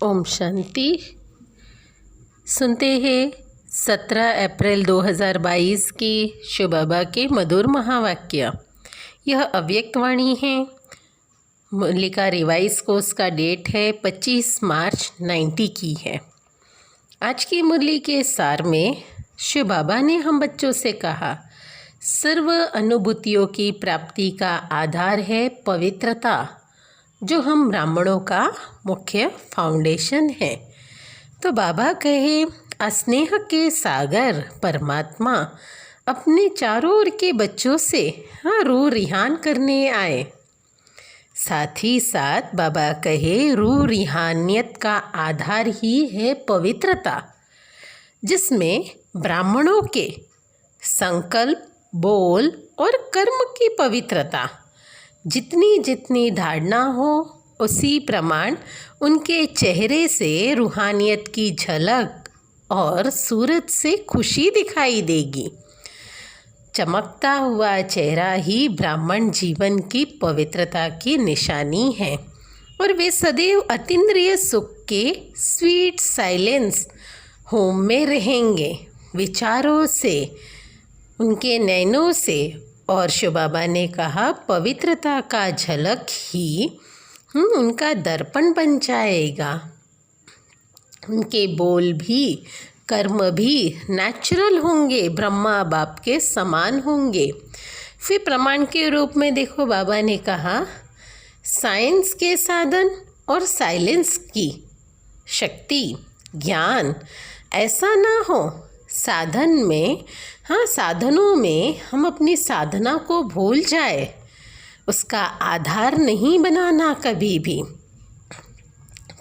ओम शांति। सुनते हैं 17 अप्रैल 2022 की शिव बाबा के मधुर महावाक्य। यह अव्यक्त वाणी है। मुरलिका रिवाइज कोर्स का डेट है 25 मार्च 90 की है। आज की मुरली के सार में शिव बाबा ने हम बच्चों से कहा, सर्व अनुभूतियों की प्राप्ति का आधार है पवित्रता, जो हम ब्राह्मणों का मुख्य फाउंडेशन है। तो बाबा कहे, स्नेह के सागर परमात्मा अपने चारों ओर के बच्चों से रूह रिहान करने आए। साथ ही साथ बाबा कहे, रूह रिहानियत का आधार ही है पवित्रता, जिसमें ब्राह्मणों के संकल्प, बोल और कर्म की पवित्रता जितनी जितनी धारणा हो, उसी प्रमाण उनके चेहरे से रूहानियत की झलक और सूरत से खुशी दिखाई देगी। चमकता हुआ चेहरा ही ब्राह्मण जीवन की पवित्रता की निशानी है और वे सदैव अतीन्द्रिय सुख के स्वीट साइलेंस होम में रहेंगे, विचारों से, उनके नैनों से। और शिव बाबा ने कहा, पवित्रता का झलक ही उनका दर्पण बन जाएगा। उनके बोल भी, कर्म भी नेचुरल होंगे, ब्रह्मा बाप के समान होंगे। फिर प्रमाण के रूप में देखो, बाबा ने कहा, साइंस के साधन और साइलेंस की शक्ति, ज्ञान ऐसा ना हो साधन में, साधनों में हम अपनी साधना को भूल जाए, उसका आधार नहीं बनाना कभी भी,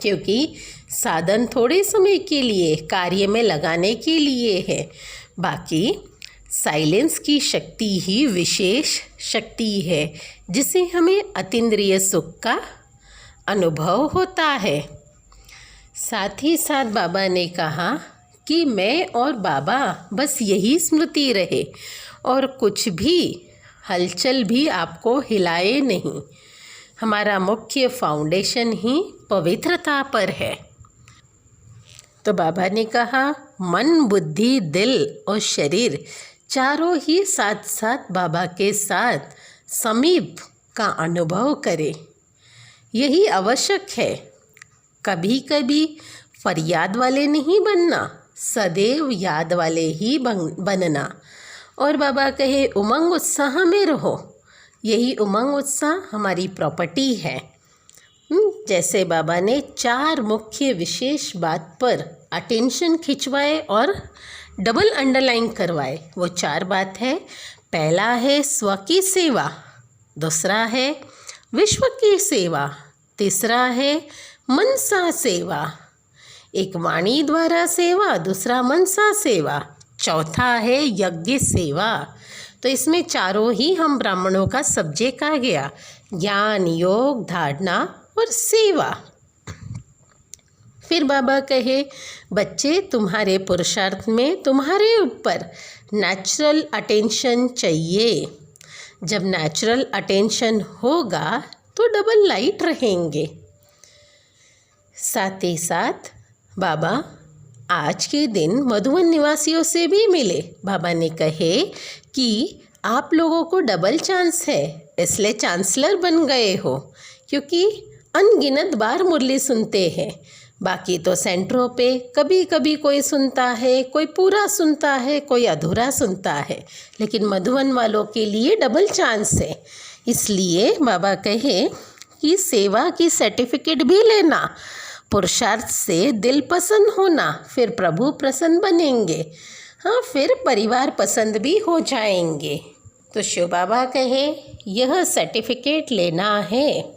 क्योंकि साधन थोड़े समय के लिए कार्य में लगाने के लिए है। बाकी साइलेंस की शक्ति ही विशेष शक्ति है, जिसे हमें अतीन्द्रिय सुख का अनुभव होता है। साथ ही साथ बाबा ने कहा कि मैं और बाबा बस यही स्मृति रहे और कुछ भी हलचल भी आपको हिलाए नहीं। हमारा मुख्य फाउंडेशन ही पवित्रता पर है। तो बाबा ने कहा, मन, बुद्धि, दिल और शरीर चारों ही साथ साथ बाबा के साथ समीप का अनुभव करें। यही आवश्यक है। कभी कभी फरियाद वाले नहीं बनना, सदैव याद वाले ही बनना। और बाबा कहे, उमंग उत्साह में रहो। यही उमंग उत्साह हमारी प्रॉपर्टी है। जैसे बाबा ने 4 मुख्य विशेष बात पर अटेंशन खिंचवाए और डबल अंडरलाइन करवाए। वो 4 बात है। पहला है स्व की सेवा, दूसरा है विश्व की सेवा, तीसरा है मनसा सेवा, एक वाणी द्वारा सेवा, दूसरा मनसा सेवा, चौथा है यज्ञ सेवा। तो इसमें चारों ही हम ब्राह्मणों का सब्जेक्ट आ गया, ज्ञान, योग, धारणा और सेवा। फिर बाबा कहे, बच्चे, तुम्हारे पुरुषार्थ में तुम्हारे ऊपर नेचुरल अटेंशन चाहिए। जब नेचुरल अटेंशन होगा तो डबल लाइट रहेंगे। साथ ही साथ बाबा आज के दिन मधुबन निवासियों से भी मिले। बाबा ने कहे कि आप लोगों को डबल चांस है, इसलिए चांसलर बन गए हो, क्योंकि अनगिनत बार मुरली सुनते हैं। बाकी तो सेंटरों पे कभी कभी कोई सुनता है, कोई पूरा सुनता है, कोई अधूरा सुनता है, लेकिन मधुबन वालों के लिए डबल चांस है। इसलिए बाबा कहे कि सेवा की सर्टिफिकेट भी लेना, पुरुषार्थ से दिल पसंद होना, फिर प्रभु प्रसन्न बनेंगे, फिर परिवार पसंद भी हो जाएंगे। तो शिव बाबा कहे, यह सर्टिफिकेट लेना है।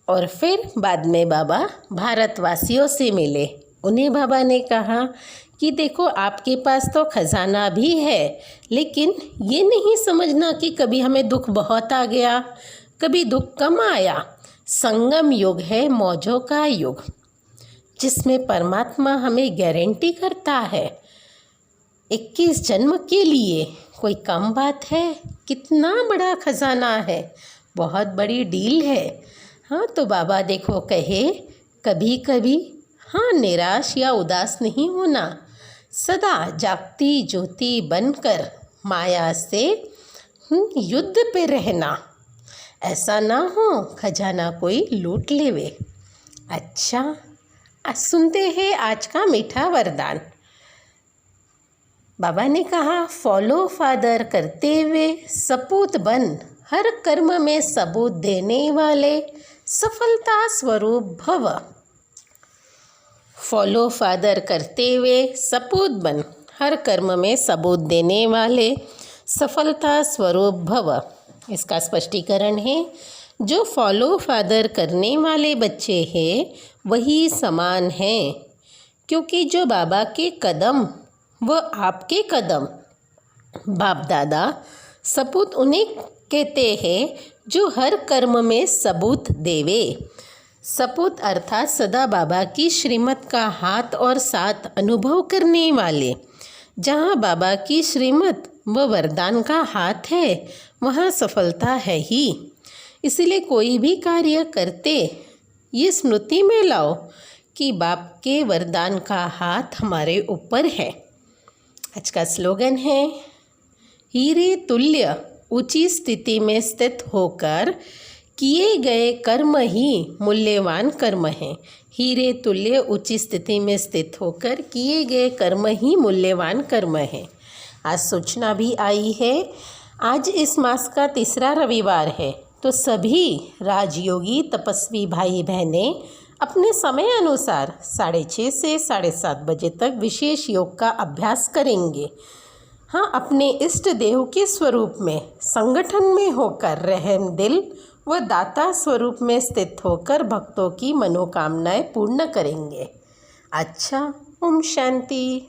और फिर बाद में बाबा भारतवासियों से मिले। उन्हें बाबा ने कहा कि देखो, आपके पास तो खजाना भी है, लेकिन ये नहीं समझना कि कभी हमें दुख बहुत आ गया, कभी दुख कम आया। संगम युग है, मौजों का युग, जिसमें परमात्मा हमें गारंटी करता है 21 जन्म के लिए। कोई कम बात है? कितना बड़ा खजाना है, बहुत बड़ी डील है। तो बाबा देखो कहे, कभी कभी हाँ, निराश या उदास नहीं होना, सदा जागती ज्योति बनकर माया से युद्ध पे रहना। ऐसा ना हो खजाना कोई लूट लेवे। अच्छा, आज सुनते हैं आज का मीठा वरदान। बाबा ने कहा, फॉलो फादर करते हुए सपूत बन, हर कर्म में सबूत देने वाले सफलता स्वरूप भव। फॉलो फादर करते हुए सपूत बन, हर कर्म में सबूत देने वाले सफलता स्वरूप भव। इसका स्पष्टीकरण है, जो फॉलो फादर करने वाले बच्चे हैं वही समान हैं, क्योंकि जो बाबा के कदम व आपके कदम, बाप दादा सपूत उन्हें कहते हैं जो हर कर्म में सबूत देवे। सपूत अर्थात सदा बाबा की श्रीमत का हाथ और साथ अनुभव करने वाले। जहाँ बाबा की श्रीमत व वरदान का हाथ है वहाँ सफलता है ही। इसलिए कोई भी कार्य करते ये स्मृति में लाओ कि बाप के वरदान का हाथ हमारे ऊपर है। आज का स्लोगन है, हीरे तुल्य ऊंची स्थिति में स्थित होकर किए गए कर्म ही मूल्यवान कर्म हैं। हीरे तुल्य ऊंची स्थिति में स्थित होकर किए गए कर्म ही मूल्यवान कर्म हैं। आज सूचना भी आई है, आज इस मास का तीसरा रविवार है, तो सभी राजयोगी तपस्वी भाई बहनें अपने समय अनुसार 6:30 से 7:30 बजे तक विशेष योग का अभ्यास करेंगे। हाँ, अपने इष्ट देव के स्वरूप में संगठन में होकर रहम दिल व दाता स्वरूप में स्थित होकर भक्तों की मनोकामनाएं पूर्ण करेंगे। अच्छा, ओम शांति।